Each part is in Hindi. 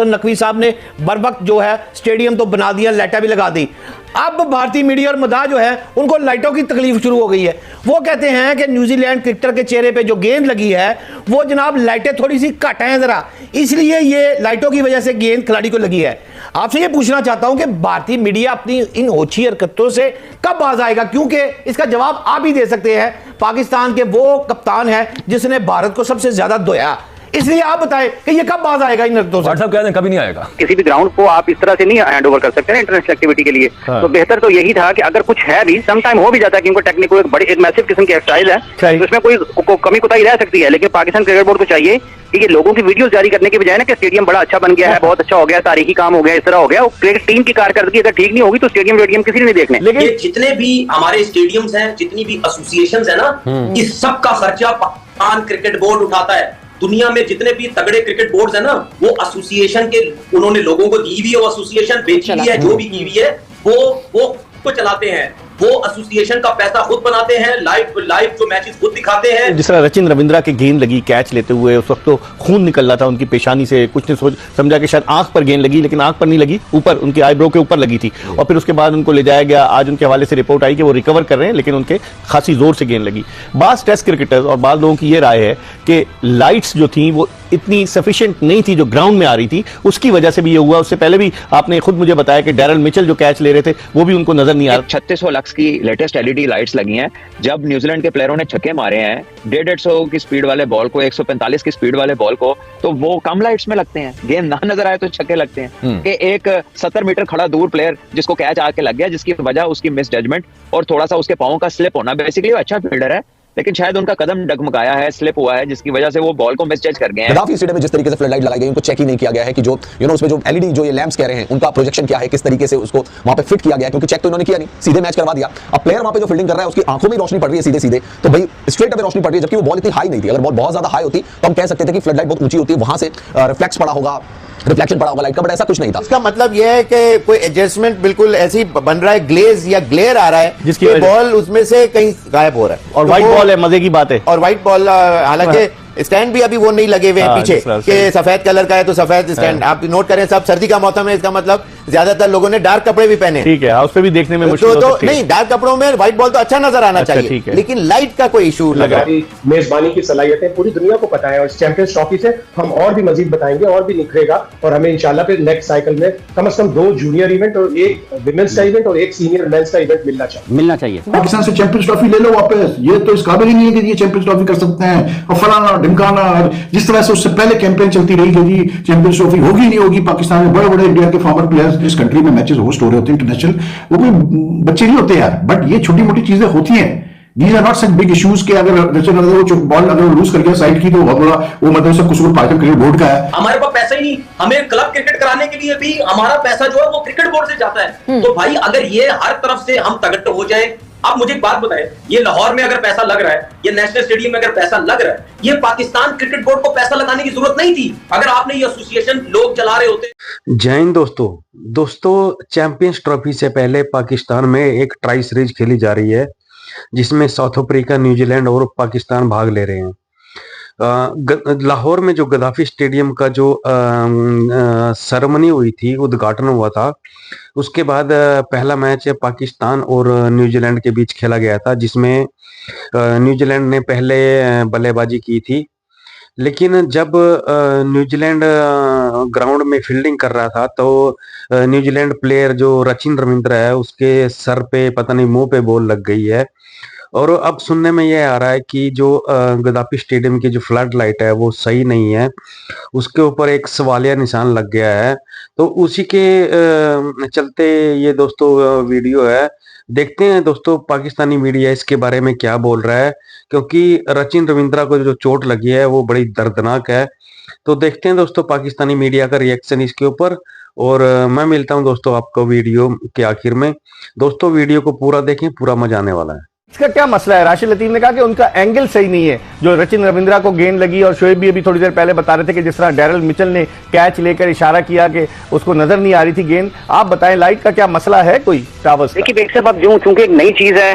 नकवी साहब ने बर वक्त जो है स्टेडियम तो बना दिया, लाइटें भी लगा दी। अब भारतीय मीडिया और मदाह जो है उनको लाइटों की तकलीफ शुरू हो गई है। वो कहते हैं कि न्यूजीलैंड क्रिकेटर के चेहरे पे जो गेंद लगी है वो जनाब लाइटें थोड़ी सी घट हैं जरा, इसलिए ये लाइटों की वजह से गेंद खिलाड़ी को लगी है। आपसे ये पूछना चाहता हूं कि भारतीय मीडिया अपनी इन ओछी हरकतों से कब बाज आएगा, क्योंकि इसका जवाब आप ही दे सकते हैं। पाकिस्तान के वो कप्तान है जिसने भारत को सबसे ज्यादा धोया, इसलिए आप बताएं कि ये कब बाज आएगा इन हरकतों से। साहब कहते हैं कभी नहीं आएगा। किसी भी ग्राउंड को आप इस तरह से नहीं हैंड ओवर कर सकते हैं इंटरनेशनल एक्टिविटी के लिए। हाँ। तो बेहतर तो यही था कि अगर कुछ है भी सम टाइम हो भी जाता है कि उनको टेक्निकल एक मैसिव किस्म की एक्सरसाइज है तो उसमें कोई कमी कोताही रह सकती है, लेकिन पाकिस्तान क्रिकेट बोर्ड को चाहिए कि ये लोगों की वीडियोस जारी करने के बजाय ना कि स्टेडियम बड़ा अच्छा बन गया है, बहुत अच्छा हो गया, तारीखी काम हो गया, इस तरह हो गया, क्रिकेट टीम की कारकर्दगी अगर ठीक नहीं होगी तो स्टेडियम किसी ने नहीं देखने। लेकिन जितने भी हमारे स्टेडियम्स हैं, जितनी भी एसोसिएशंस है ना, इस सब का खर्चा पाकिस्तान क्रिकेट बोर्ड उठाता है। दुनिया में जितने भी तगड़े क्रिकेट बोर्ड्स है ना, वो एसोसिएशन के उन्होंने लोगों को दी हुई है, वो एसोसिएशन बेची हुई है, जो भी की हुई है वो को चलाते हैं, वो एसोसिएशन का पैसा खुद बनाते हैं, लाइव जो मैचेस खुद दिखाते हैं। जिस तरह रचिन रविंद्रा की गेंद लगी कैच लेते हुए, उस वक्त तो खून निकल रहा था उनकी पेशानी से, कुछ ने समझा कि शायद आंख पर गेंद लगी, लेकिन आंख पर नहीं लगी, ऊपर उनकी आईब्रो के ऊपर लगी थी। और फिर उसके बाद उनको ले जाया गया। आज उनके हवाले से रिपोर्ट आई कि वो रिकवर कर रहे हैं, लेकिन उनके खासी जोर से गेंद लगी। बास टेस्ट क्रिकेटर्स और बाद लोगों की ये राय है कि लाइट्स जो थी वो इतनी सफिशिएंट नहीं थी जो ग्राउंड में आ रही थी, उसकी वजह से भी ये हुआ। उससे पहले भी आपने खुद मुझे बताया कि डैरल मिचेल जो कैच ले रहे थे वो भी उनको नजर नहीं आ रहा। 3600 लक्स की लेटेस्ट एलईडी लाइट्स लगी हैं। जब न्यूजीलैंड के प्लेयरों ने छक्के मारे हैं 150 की स्पीड वाले बॉल को, 145 की स्पीड वाले बॉल को, तो वो कम लाइट्स में लगते हैं। गेंद ना नजर आए तो छक्के लगते हैं। कि एक 70 मीटर खड़ा दूर प्लेयर जिसको कैच आके लग गया, जिसकी वजह उसकी मिस जजमेंट और थोड़ा सा उसके पांव का स्लिप होना। बेसिकली वो अच्छा फील्डर है, लेकिन शायद उनका कदम डगमगाया है, स्लिप हुआ है, जिसकी वजह से वो बॉल को मिसजज कर गए हैं। गद्दाफी स्टेडियम में जिस तरीके से फ्लड लाइट लगाई गई, उनको चेक ही नहीं किया गया है कि जो उसमें जो एलईडी जो ये लैंप्स कह रहे हैं उनका प्रोजेक्शन क्या है, किस तरीके से उसको वहां पे फिट किया गया है, क्योंकि चेक तो इन्होंने किया नहीं, सीधे मैच करवा दिया। अब प्लेयर वहां पे जो फील्डिंग कर रहा है उसकी आंखों में रोशनी पड़ रही है सीधे सीधे, तो भाई स्ट्रेट अवे रोशनी पड़ रही है, जबकि वो बॉल इतनी हाई नहीं थी। अगर बॉल बहुत ज्यादा हाई होती तो हम कह सकते थे कि फ्लड लाइट बहुत ऊंची होती है, वहां से रिफ्लेक्स पड़ा होगा, रिफ्लेक्शन पड़ा होगा लाइट का, बट ऐसा कुछ नहीं था। इसका मतलब यह है कि कोई एडजस्टमेंट बिल्कुल ऐसी बन रहा है, ग्लेज या ग्लेयर आ रहा है जिसकी बॉल उसमें से कहीं गायब हो रहा है। और व्हाइट बॉल है, मजे की बात है। और व्हाइट बॉल हालांकि स्टैंड भी अभी वो नहीं लगे हुए हैं पीछे कि सफेद कलर का है तो सफेद स्टैंड। आप नोट करें, सब सर्दी का मौसम है, इसका मतलब ज्यादातर लोगों ने डार्क कपड़े भी पहने। ठीक है, उस पे भी देखने में मुश्किल तो नहीं, डार्क कपड़ों में व्हाइट बॉल तो अच्छा नजर आना चाहिए, लेकिन लाइट का कोई इशू लगा। मेजबानी की सलाहियतें पूरी दुनिया को पता है और चैंपियंस ट्रॉफी से हम और भी मजीद बताएंगे और भी निखरेगा, और हमें इंशाल्लाह फिर नेक्स्ट साइकिल में कम से कम 2 जूनियर इवेंट और एक विमेंस का इवेंट और एक सीनियर मेंस का इवेंट मिलना चाहिए। पाकिस्तान से चैंपियंस ट्रॉफी ले लो वापस, ये तो इस काबिल ही नहीं है कि ये चैंपियंस ट्रॉफी कर सकते हैं। और फलाना ढिमकाना, जिस तरह से उससे पहले कैंपेन चलती रही कि जी चैंपियंस ट्रॉफी होगी नहीं होगी, पाकिस्तान में बड़े बड़े इंडिया के फॉर्मर प्लेयर्स इस कंट्री में मैचेस होस्ट हो रहे होते हैं इंटरनेशनल, वो कोई बच्चे नहीं होते यार, बट ये छोटी मोटी चीजें होती हैं। These are not such big issues के अगर वो बॉल अगर लूज कर गया साइड की तो बहुत बड़ा वो मतलब सब कसूर पाकिस्तान क्रिकेट बोर्ड का है। हमारे पास पैसा ही नहीं, हमें क्लब क्रिकेट कराने के लिए भी हमारा पैसा जो है वो क्रिकेट बोर्ड से जाता है। तो भाई अगर ये हर तरफ से हम तगड़ हो जाए, आप मुझे एक बात बताएं, ये लाहौर में अगर पैसा लग रहा है, ये नेशनल स्टेडियम में अगर पैसा लग रहा है, ये पाकिस्तान क्रिकेट बोर्ड को पैसा लगाने की जरूरत नहीं थी अगर आपने ये एसोसिएशन लोग चला रहे होते। जय हिंद दोस्तों चैंपियंस ट्रॉफी से पहले पाकिस्तान में एक ट्राई सीरीज खेली जा रही है जिसमें साउथ अफ्रीका, न्यूजीलैंड और पाकिस्तान भाग ले रहे हैं। लाहौर में जो गद्दाफी स्टेडियम का जो सेरेमनी हुई थी, उद्घाटन हुआ था, उसके बाद पहला मैच पाकिस्तान और न्यूजीलैंड के बीच खेला गया था, जिसमें न्यूजीलैंड ने पहले बल्लेबाजी की थी। लेकिन जब न्यूजीलैंड ग्राउंड में फील्डिंग कर रहा था तो न्यूजीलैंड प्लेयर जो रचिन रविंद्रा है उसके सर पे पता नहीं मुंह पे बॉल लग गई है। और अब सुनने में यह आ रहा है कि जो गद्दाफी स्टेडियम की जो फ्लड लाइट है वो सही नहीं है, उसके ऊपर एक सवालिया निशान लग गया है। तो उसी के चलते ये दोस्तों वीडियो है। देखते हैं दोस्तों पाकिस्तानी मीडिया इसके बारे में क्या बोल रहा है, क्योंकि रचिन रविंद्रा को जो चोट लगी है वो बड़ी दर्दनाक है। तो देखते हैं दोस्तों पाकिस्तानी मीडिया का रिएक्शन इसके ऊपर, और मैं मिलता हूं दोस्तों आपको वीडियो के आखिर में। दोस्तों वीडियो को पूरा देखें, पूरा मजा आने वाला है। इसका क्या मसला है? राशिद लतीफ ने कहा कि उनका एंगल सही नहीं है। जो सचिन रविंद्रा को गेंद लगी और शोएब भी अभी थोड़ी देर पहले बता रहे थे कि जिस तरह डैरल मिचेल ने कैच लेकर इशारा किया कि उसको नजर नहीं आ रही थी गेंद। आप बताएं लाइट का क्या मसला है कोई टावर्स का? देखिए बेग साहब, अब जो चूंकि एक नई चीज है,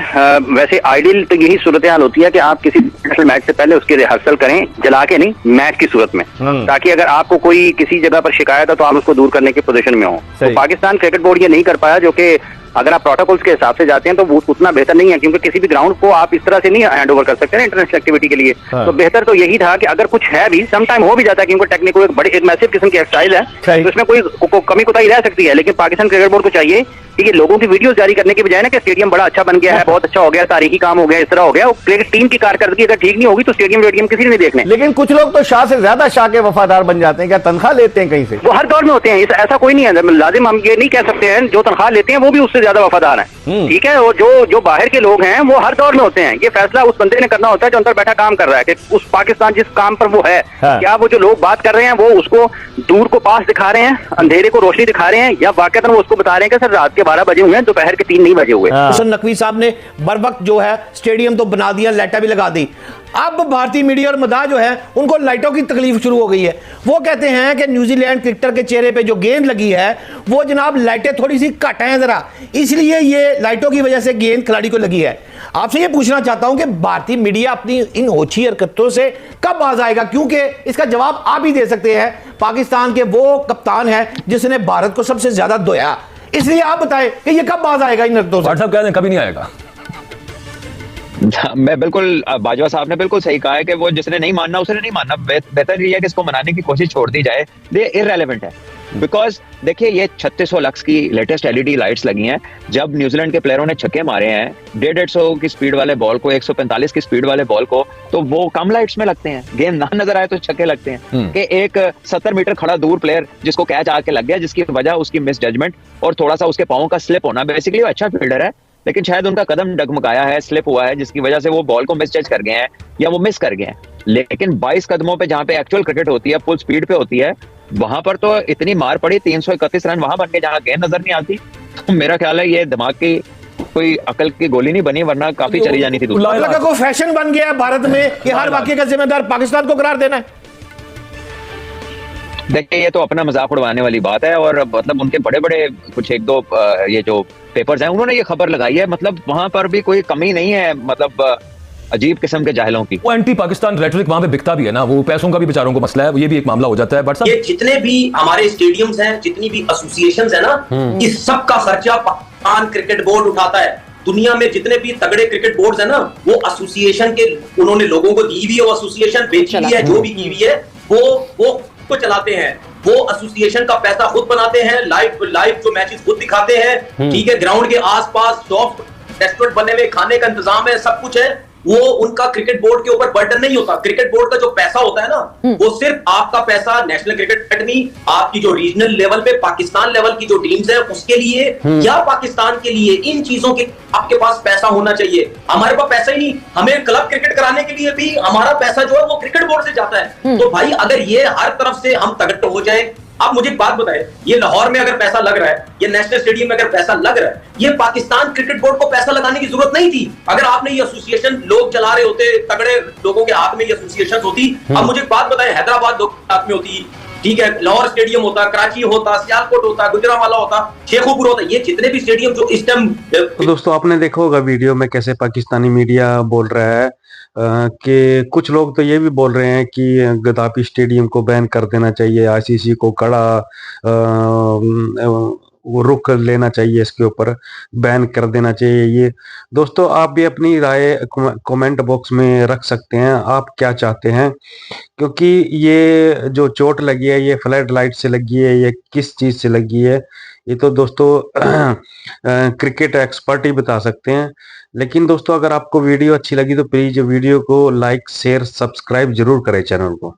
वैसे आइडियल तो यही सूरत हाल होती है कि आप किसी इंटरनेशनल मैच से पहले उसकी रिहर्सल करें, जला के नहीं, मैच की सूरत में, ताकि अगर आपको कोई किसी जगह पर शिकायत है तो आप उसको दूर करने की पोजीशन में हो। तो पाकिस्तान क्रिकेट बोर्ड ये नहीं कर पाया, जो कि अगर आप प्रोटोकॉल्स के हिसाब से जाते हैं तो वो उतना बेहतर नहीं है, क्योंकि किसी भी ग्राउंड को आप इस तरह से नहीं हैंड ओवर कर सकते हैं इंटरनेशनल एक्टिविटी के लिए। तो बेहतर तो यही था कि अगर कुछ है भी, सम टाइम हो भी जाता है, क्योंकि टेक्निकल एक मैसिव किस्म की एक्सरसाइज है, तो इसमें कोई कमी कोताही रह सकती है, लेकिन पाकिस्तान क्रिकेट बोर्ड को चाहिए कि ये लोगों की वीडियोस जारी करने के बजाय ना कि स्टेडियम बड़ा अच्छा बन गया है, बहुत अच्छा हो गया, तारीखी काम हो गया, इस तरह हो गया, क्रिकेट टीम की कारकर्दगी अगर ठीक नहीं होगी तो स्टेडियम वेडियम किसी ने नहीं देखने। लेकिन कुछ लोग तो शाह से ज्यादा शाह के वफादार बन जाते हैं। क्या तनख्वाह लेते हैं कहीं से? वो हर दौर में होते हैं, ऐसा कोई नहीं है। लाजिम हम ये नहीं कह सकते हैं जो तनख्वाह लेते हैं वो भी उससे ज्यादा वफादार हैं, ठीक है। और जो बाहर के लोग हैं वो हर दौर में होते हैं। ये फैसला उस बंदे ने करना होता है जो अंदर बैठा काम कर रहा है, कि उस पाकिस्तान जिस काम पर वो है, क्या वो जो लोग बात कर रहे हैं वो उसको दूर को पास दिखा रहे हैं, अंधेरे को रोशनी दिखा रहे हैं, या वाकई वो उसको बता रहे हैं कि सर रात के 12 बजे हुए हैं, दोपहर के 3 नहीं बजे हुए। हुसैन नकवी साहब ने बर वक्त जो है स्टेडियम तो बना दिया, लाइटें भी लगा दी। अब भारतीय मीडिया और मदाह जो है उनको लाइटों की तकलीफ शुरू हो गई है। वो कहते हैं कि न्यूजीलैंड क्रिकेटर के चेहरे पे जो गेंद लगी है वो जनाब लाइटें थोड़ी सी घट हैं जरा, इसलिए ये लाइटों की वजह से गेंद खिलाड़ी को लगी है। आपसे ये पूछना चाहता हूं कि भारतीय मीडिया अपनी इन ओछी हरकतों से कब बाज आएगा, क्योंकि इसका जवाब आप ही दे सकते हैं। पाकिस्तान के वो कप्तान है जिसने भारत को सबसे ज्यादा धोया, इसलिए आप बताएं कि ये कब बाज आएगा इन हरकतों से? साहब कह रहे कभी नहीं आएगा। मैं बिल्कुल, बाजवा साहब ने बिल्कुल सही कहा है कि वो जिसने नहीं मानना उसने नहीं मानना। बेहतर ये है कि इसको मनाने की कोशिश छोड़ दी जाए। ये इररेलेवेंट है, बिकॉज देखिए ये 3600 लक्स की लेटेस्ट एलईडी लाइट्स लगी हैं। जब न्यूजीलैंड के प्लेयरों ने छक्के मारे हैं 150 की स्पीड वाले बॉल को, 145 की स्पीड वाले बॉल को, तो वो कम लाइट्स में लगते हैं। गेंद ना नजर आए तो छक्के लगते हैं। कि एक 70 मीटर खड़ा दूर प्लेयर जिसको कैच आके लग गया, जिसकी वजह उसकी मिस जजमेंट और थोड़ा सा उसके पांव का स्लिप होना। बेसिकली वो अच्छा फील्डर है, लेकिन शायद उनका कदम डगमगाया है, स्लिप हुआ है, जिसकी वजह से वो बॉल को मिस जज कर गए हैं या वो मिस कर गए हैं। लेकिन 22 कदमों पे जहां पे एक्चुअल क्रिकेट होती है, फुल स्पीड पे होती है, वहां पर तो इतनी मार पड़ी, 331 रन वहां बन गए जहां गेंद नजर नहीं आती। तो मेरा ख्याल है ये दिमाग की कोई अकल की गोली नहीं बनी, वरना काफी चली जानी थी। को फैशन बन गया है भारत में कि हर वाकये का जिम्मेदार पाकिस्तान को करार देना है। देखिए ये तो अपना मजाक उड़वाने वाली बात है, और मतलब उनके बड़े बड़े कुछ एक दो ये जो पेपर्स हैं उन्होंने ये खबर लगाई है, मतलब वहां पर भी कोई कमी नहीं है, मतलब अजीब किस्म के जाहिलों की। वो एंटी पाकिस्तान रेटरिक वहां पे बिकता भी है ना, वो पैसों का भी बेचारों को मसला है, ये भी एक मामला हो जाता है। बट ये जितने भी हमारे स्टेडियम्स हैं, जितनी भी एसोसिएशंस है ना, इस सब का खर्चा पाकिस्तान क्रिकेट बोर्ड उठाता है। दुनिया में जितने भी तगड़े क्रिकेट बोर्ड्स है ना, वो एसोसिएशन के उन्होंने लोगों को दी हुई है, वो एसोसिएशन बेची हुई है, जो भी की हुई है वो को चलाते हैं, वो एसोसिएशन का पैसा खुद बनाते हैं, लाइव जो मैचेस खुद दिखाते हैं, ठीक है। ग्राउंड के आसपास सॉफ्ट रेस्टोरेंट बने हुए, खाने का इंतजाम है, सब कुछ है। वो उनका क्रिकेट बोर्ड के ऊपर बर्डन नहीं होता। क्रिकेट बोर्ड का जो पैसा होता है ना, वो सिर्फ आपका पैसा नेशनल क्रिकेट अकेडमी, आपकी जो रीजनल लेवल पे पाकिस्तान लेवल की जो टीम्स है उसके लिए या पाकिस्तान के लिए, इन चीजों के आपके पास पैसा होना चाहिए। हमारे पास पैसा ही नहीं, हमें क्लब क्रिकेट कराने के लिए भी हमारा पैसा जो है वो क्रिकेट बोर्ड से जाता है। तो भाई अगर ये हर तरफ से हम तगड़े हो जाए, आप मुझे एक बात बताएं, ये लाहौर में अगर पैसा लग रहा है, ये नेशनल स्टेडियम में अगर पैसा लग रहा है, ये पाकिस्तान क्रिकेट बोर्ड को पैसा लगाने की जरूरत नहीं थी। अगर आपने ये एसोसिएशन लोग चला रहे होते, तगड़े लोगों के हाथ में ये एसोसिएशन होती। अब मुझे एक बात बताएं, हैदराबाद लोगों के हाथ में होती, ठीक है, लाहौर स्टेडियम होता, कराची होता, सियालकोट होता, गुजरांवाला होता, शेखोपुर होता, ये जितने भी स्टेडियम जो इस टाइम। तो दोस्तों आपने देखा होगा वीडियो में कैसे पाकिस्तानी मीडिया बोल रहा है कि कुछ लोग तो ये भी बोल रहे हैं कि गद्दाफी स्टेडियम को बैन कर देना चाहिए, आईसीसी को कड़ा वो रुख लेना चाहिए, इसके ऊपर बैन कर देना चाहिए। ये दोस्तों आप भी अपनी राय कमेंट बॉक्स में रख सकते हैं, आप क्या चाहते हैं, क्योंकि ये जो चोट लगी है ये फ्लड लाइट से लगी है, ये किस चीज से लगी है, ये तो दोस्तों क्रिकेट एक्सपर्ट ही बता सकते हैं। लेकिन दोस्तों अगर आपको वीडियो अच्छी लगी तो प्लीज वीडियो को लाइक शेयर सब्सक्राइब जरूर करें चैनल को।